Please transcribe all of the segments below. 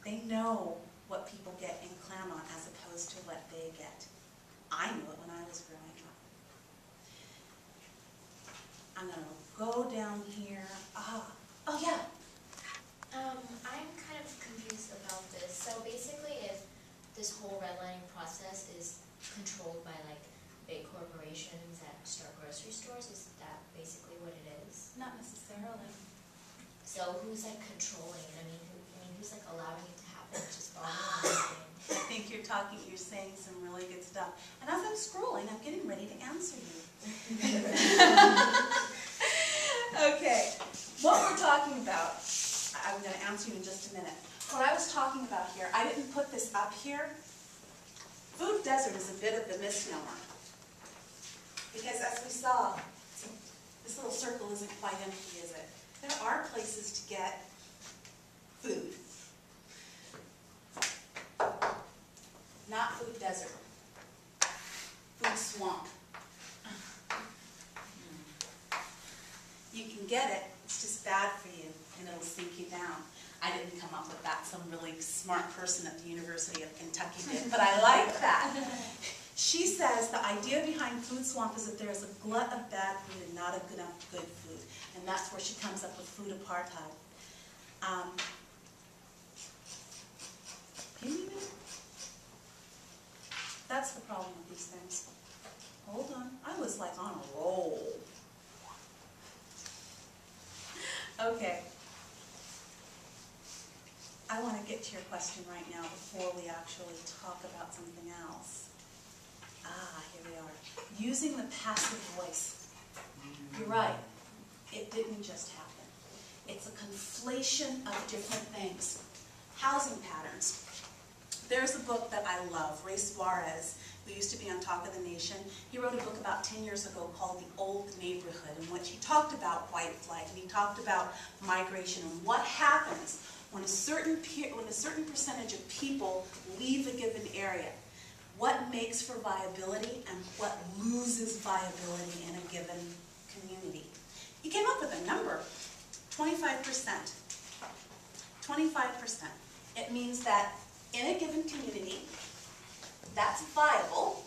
They know what people get in Claremont as opposed to what they get. I knew it when I was growing up. I'm going to go down here. Oh yeah. I'm kind of confused about this. So basically, if this whole redlining process is controlled by like big corporations that start grocery stores, is that basically what it is? Not necessarily. So who's like controlling it? I mean, who's like allowing it to happen? Just following I think you're saying some really good stuff. And as I'm scrolling, I'm getting ready to answer you. Okay, what we're talking about, I'm going to answer you in just a minute. What I was talking about here, I didn't put this up here. Food desert is a bit of a misnomer. Because as we saw, this little circle isn't quite empty, is it? There are places to get food. Not food desert. Food swamp. You can get it, it's just bad for you, and it'll sink you down. I didn't come up with that, some really smart person at the University of Kentucky did, but I like that. She says the idea behind food swamp is that there's a glut of bad food and not enough good food, and that's where she comes up with food apartheid. That's the problem with these things. Hold on, I was like on a roll. Okay. I want to get to your question right now before we actually talk about something else. Here we are. Using the passive voice. You're right. It didn't just happen. It's a conflation of different things. Housing patterns. There's a book that I love, Ray Suarez, who used to be on Talk of the Nation. He wrote a book about 10 years ago called The Old Neighborhood, in which he talked about white flight, and he talked about migration and what happens when a certain percentage of people leave a given area. What makes for viability and what loses viability in a given community. He came up with a number, 25%. 25%. It means that in a given community, that's viable,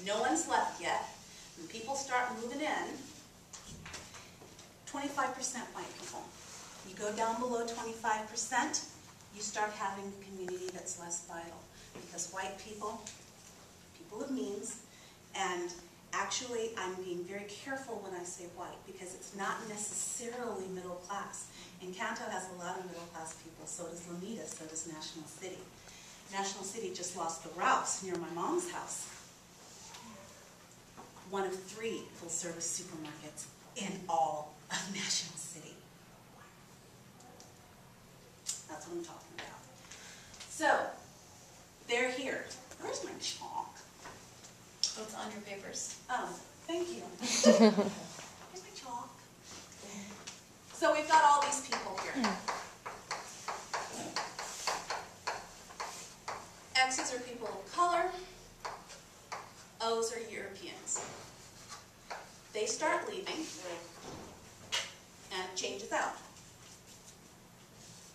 no one's left yet, when people start moving in, 25% white people. You go down below 25%, you start having a community that's less vital. Because white people, people of means, and actually I'm being very careful when I say white, because it's not necessarily middle class. And Canto has a lot of middle class people, so does Lomita, so does National City. National City just lost the Ralphs near my mom's house. One of 3 full-service supermarkets in all of National City. That's what I'm talking about. So, they're here. Where's my chalk? Oh, it's on your papers. Oh, thank you. Here's my chalk. So we've got all these people here. X's are people of color. O's are Europeans. They start leaving, and it changes out.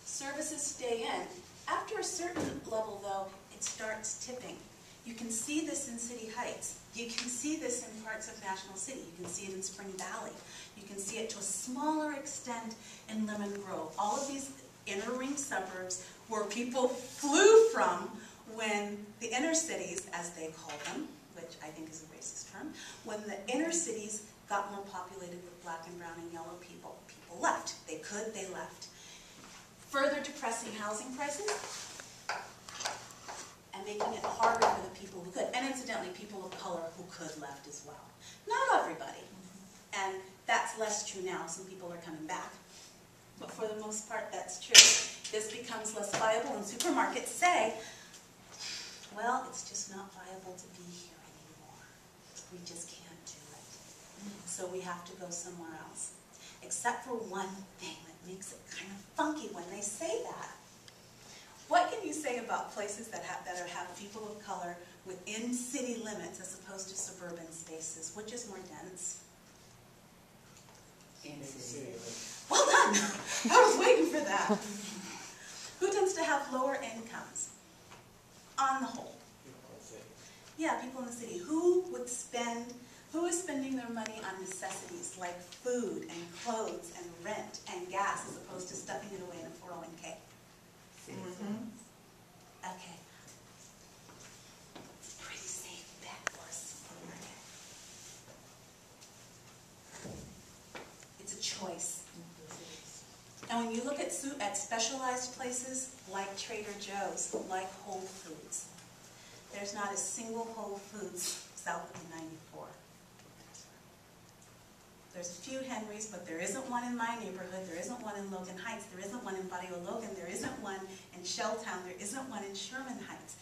Services stay in. After a certain level, though, it starts tipping. You can see this in City Heights. You can see this in parts of National City. You can see it in Spring Valley. You can see it to a smaller extent in Lemon Grove. All of these inner ring suburbs where people flew from when the inner cities, as they call them, which I think is a racist term, when the inner cities got more populated with black and brown and yellow people, people left. They could, they left. Further depressing housing prices and making it harder for the people who could. And incidentally, people of color who could left as well. Not everybody. And that's less true now. Some people are coming back. But for the most part, that's true. This becomes less viable, and supermarkets say, well, it's just not viable to be here anymore. We just can't do it. So we have to go somewhere else. Except for one thing that makes it kind of funky when they say that. What can you say about places that have people of color within city limits as opposed to suburban spaces? Which is more dense? In city. Well done! I was waiting for that. Who tends to have have lower incomes, on the whole. Yeah, people in the city. Who is spending their money on necessities like food and clothes and rent and gas as opposed to stuffing it away in a 401k? Okay. Pretty safe bet for a supermarket. It's a choice. And when you look at specialized places like Trader Joe's, like Whole Foods, there's not a single Whole Foods south of 94. There's a few Henrys, but there isn't one in my neighborhood. There isn't one in Logan Heights. There isn't one in Barrio Logan. There isn't one in Shelltown. There isn't one in Sherman Heights,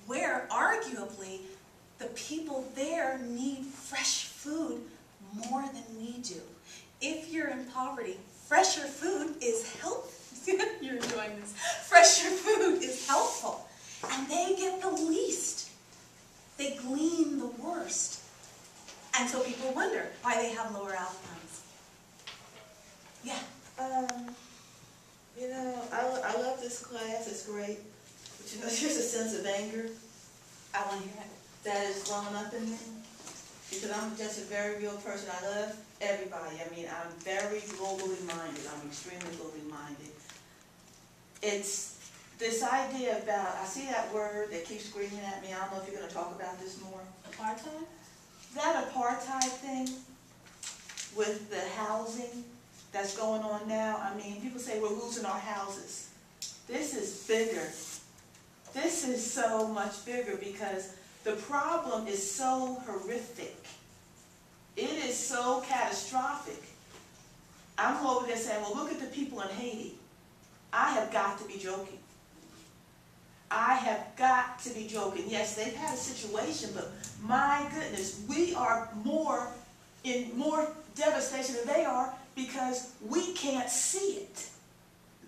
where arguably the people there need fresh food more than we do. If you're in poverty, fresher food is helpful. You're enjoying this. Fresher food is helpful. And they get the least. They glean the worst. And so people wonder why they have lower outcomes. Yeah. You know, I love this class. It's great. But you know, there's a sense of anger. I want to hear it. That is welling up in me. Because I'm just a very real person. I love everybody. I mean, I'm very globally minded. I'm extremely globally minded. It's this idea about, I see that word that keeps screaming at me. I don't know if you're going to talk about this more. Apartheid? That apartheid thing with the housing that's going on now, I mean, people say we're losing our houses. This is bigger. This is so much bigger because the problem is so horrific. It is so catastrophic. I'm over there saying, well, look at the people in Haiti. I have got to be joking. I have got to be joking. Yes, they've had a situation, but my goodness, we are in more devastation than they are because we can't see it.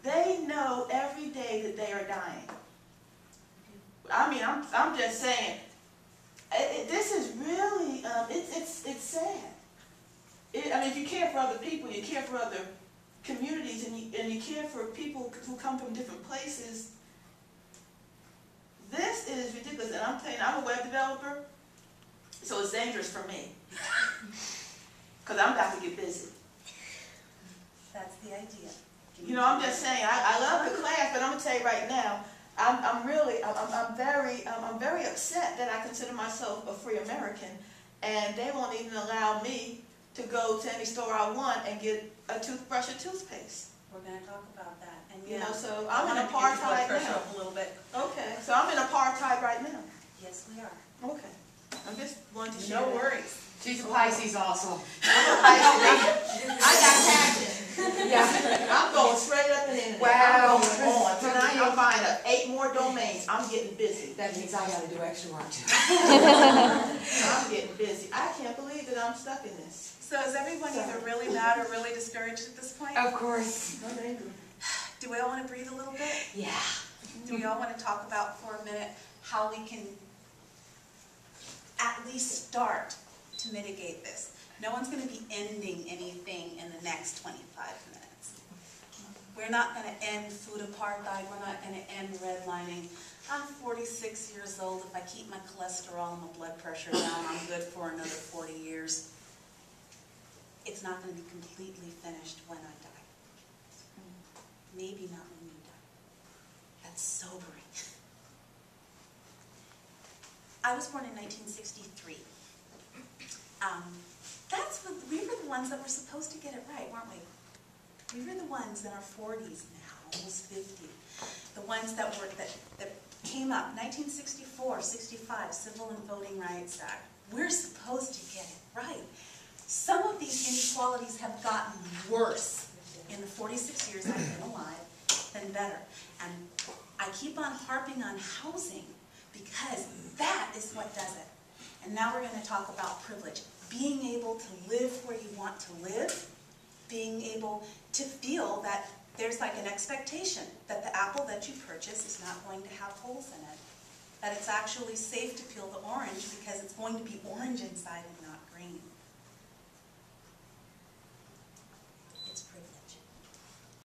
They know every day that they are dying. I mean, I'm just saying, this is really, it's sad. I mean, if you care for other people, you care for other communities, and you care for people who come from different places, this is ridiculous. And I'm telling you, I'm a web developer, so it's dangerous for me. Because I'm about to get busy. That's the idea. You know, I'm just saying, I love the class, but I'm going to tell you right now, I'm very upset that I consider myself a free American, and they won't even allow me to go to any store I want and get a toothbrush or toothpaste. We're going to talk about that. And You yeah, know, so I'm in apartheid now. A little bit. Okay, so I'm in apartheid right now. Yes, we are. Okay, I'm just wanting to share. No worries. She's a Pisces also. I got passion. Yeah. I'm going straight up and in. Wow. I'm going on. Tonight I'm buying up 8 more domains. I'm getting busy. That means I gotta do extra work too. I'm getting busy. I can't believe that I'm stuck in this. So is everyone either really mad or really discouraged at this point? Of course. I'm angry. Do we all want to breathe a little bit? Yeah. Do we all want to talk about for a minute how we can at least start to mitigate this? No one's going to be ending anything in the next 25 minutes. We're not going to end food apartheid. We're not going to end redlining. I'm 46 years old. If I keep my cholesterol and my blood pressure down, I'm good for another 40 years. It's not going to be completely finished when I die. Maybe not when you die. That's sobering. I was born in 1963. We were the ones that were supposed to get it right, weren't we? We were the ones in our 40s now, almost 50. The ones that came up, 1964, 65, Civil and Voting Rights Act. We're supposed to get it right. Some of these inequalities have gotten worse in the 46 years I've been alive than better. And I keep on harping on housing because that is what does it. And now we're going to talk about privilege. Being able to live where you want to live, being able to feel that there's like an expectation that the apple that you purchase is not going to have holes in it. That it's actually safe to peel the orange because it's going to be orange inside and